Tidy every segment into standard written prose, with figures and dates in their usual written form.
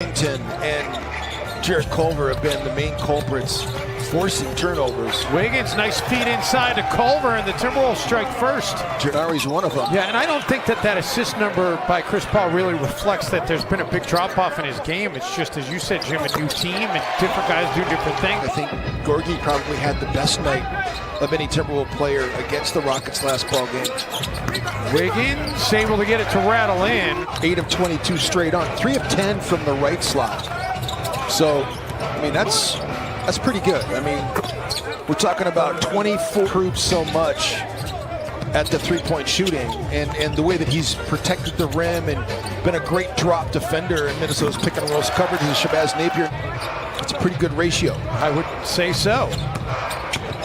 And Jarrett Culver have been the main culprits forcing turnovers. Wiggins, nice feed inside to Culver, and the Timberwolves strike first. Jannari's one of them. Yeah, and I don't think that assist number by Chris Paul really reflects that there's been a big drop-off in his game. It's just, as you said, Jim, a new team and different guys do different things. I think Gorgie probably had the best night of any Timberwolves player against the Rockets last ball game. Wiggins able to get it to rattle in. 8 of 22 straight on, 3 of 10 from the right slot. So, I mean, that's pretty good. I mean, we're talking about 24 proves so much at the three-point shooting, and the way that he's protected the rim and been a great drop defender in Minnesota's pick and roll coverage with Shabazz Napier. It's a pretty good ratio. I would say so.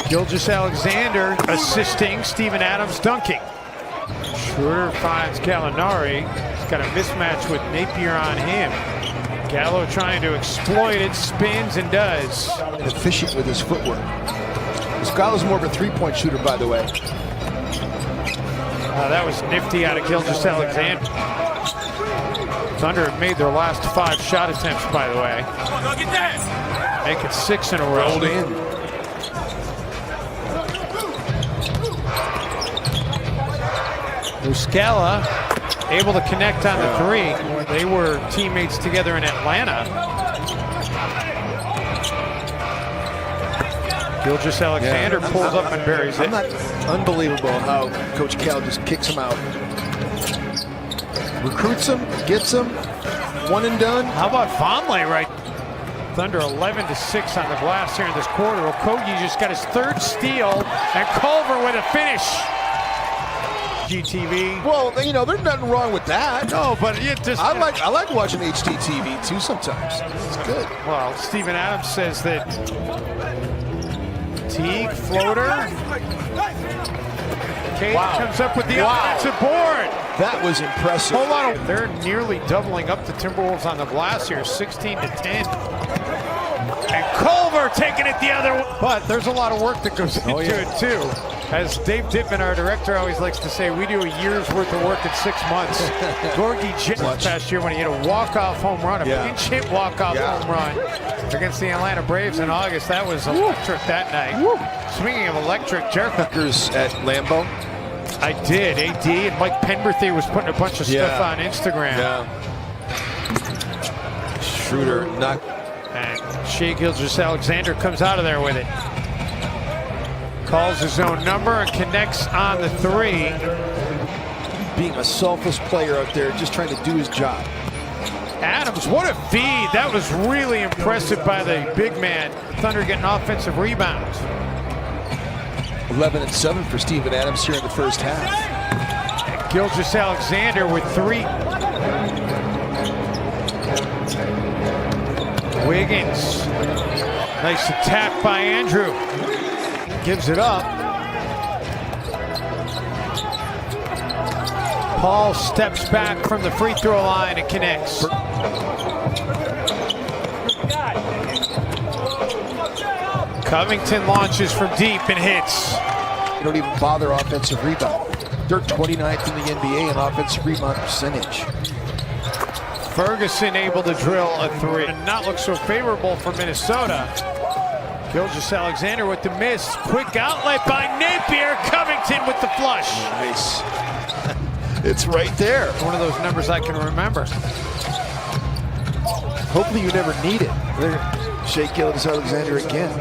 Gilgeous-Alexander assisting, Steven Adams dunking. Schroeder finds Gallinari. He's got a mismatch with Napier on him. Gallo trying to exploit it, spins and does. And efficient with his footwork. Gallo's more of a three-point shooter, by the way. That was nifty out of Gilgeous-Alexander. Thunder have made their last 5 shot attempts, by the way. Make it 6 in a row. Rolled in. Muscala able to connect on the 3. They were teammates together in Atlanta. Gilgeous-Alexander pulls up and buries it. Unbelievable how Coach Cal just kicks him out. Recruits him, gets him, one and done. How about Vonleh, right? Thunder 11-6 on the glass here in this quarter. Okogie just got his 3rd steal, and Culver with a finish. HGTV. Well, you know, there's nothing wrong with that. No, but it just... I like watching HGTV too sometimes. It's good. Well, Steven Adams says that Teague, floater. Cade comes up with the offensive board. That was impressive. Hold on. They're nearly doubling up the Timberwolves on the glass here, 16-10. And Culver taking it the other way. But there's a lot of work that goes into it, too. As Dave Dittman, our director, always likes to say, we do a year's worth of work in 6 months. Gorgie J last year when he hit a walk-off home run, a pinch-hit walk-off home run against the Atlanta Braves in August. That was electric that night. Speaking of electric, Jarrett at Lambeau. I did. AD and Mike Penberthy was putting a bunch of stuff on Instagram. Schroeder not. And Shai Gilgeous-Alexander comes out of there with it. Calls his own number and connects on the 3. Being a selfless player out there, just trying to do his job. Adams, what a feed. That was really impressive by the big man. Thunder getting offensive rebounds. 11-7 for Steven Adams here in the first half. And Gilgeous-Alexander with 3. Wiggins. Nice attack by Andrew. Gives it up. Paul steps back from the free throw line and connects. Covington launches from deep and hits. They don't even bother offensive rebound. They're 29th in the NBA in offensive rebound percentage. Ferguson able to drill a 3 and not look so favorable for Minnesota. Gilgeous-Alexander with the miss. Quick outlet by Napier. Covington with the flush. Nice. It's right there. One of those numbers I can remember. Hopefully you never need it. Shai Gilgeous-Alexander again.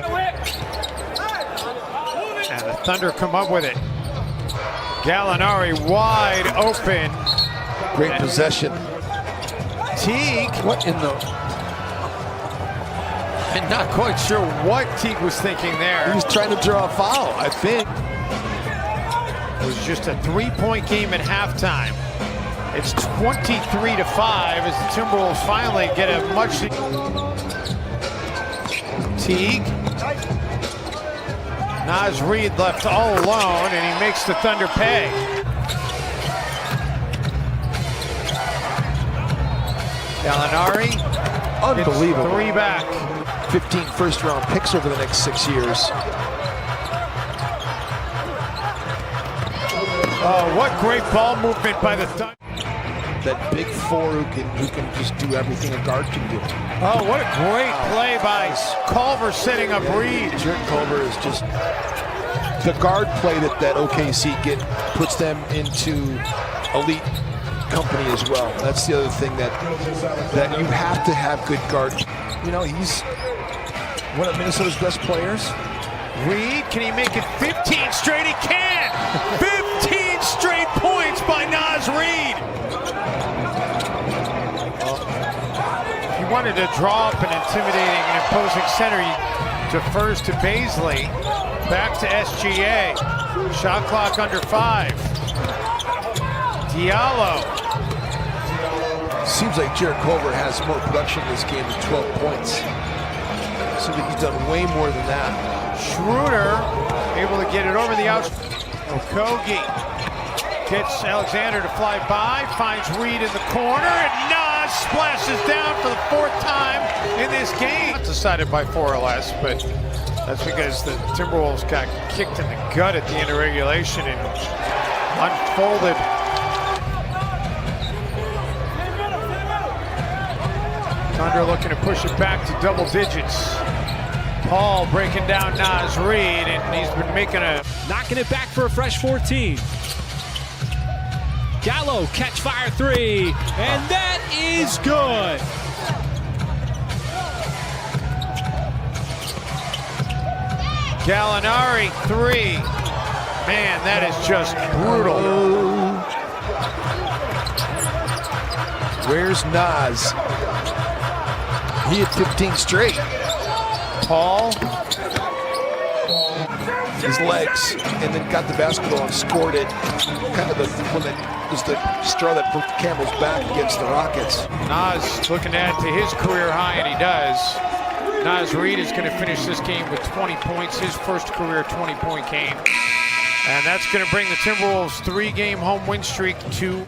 And the Thunder come up with it. Gallinari wide open. Great possession. Teague. What in the... I'm not quite sure what Teague was thinking there. He was trying to draw a foul, I think. It was just a 3-point game at halftime. It's 23-5 as the Timberwolves finally get a much... Teague. Naz Reid left all alone, and he makes the Thunder pay. Gallinari. Unbelievable. 3 back. 15 first-round picks over the next 6 years. Oh, what great ball movement by the Thunder. that big four who can just do everything a guard can do. Oh, what a great play by Culver setting up Reed. Jared Culver is just the guard play that OKC puts them into elite company as well. That's the other thing that you have to have good guard. You know, he's one of Minnesota's best players. Reed, can he make it 15 straight? He can! 15 straight points by Naz Reid. He wanted to draw up an intimidating and imposing center. He defers to Baisley. Back to SGA. Shot clock under 5. Diallo. Seems like Jared Culver has more production in this game than 12 points. Seems like he's done way more than that. Schroeder able to get it over the outside. Okogie gets Alexander to fly by, finds Reed in the corner, and Naz splashes down for the 4th time in this game. Not decided by 4 or less, but that's because the Timberwolves got kicked in the gut at the end of regulation and unfolded. Thunder looking to push it back to double digits. Paul breaking down Naz Reid, and he's been knocking it back for a fresh 14. Gallo catch fire 3, and that is good. Gallinari 3. Man, that is just brutal. Where's Naz? He had 15 straight. Paul. His legs, and then got the basketball and scored it. Kind of the one that was the straw that broke the camel's back against the Rockets. Naz looking to add to his career high, and he does. Naz Reid is going to finish this game with 20 points, his first career 20-point game. And that's going to bring the Timberwolves' 3-game home win streak to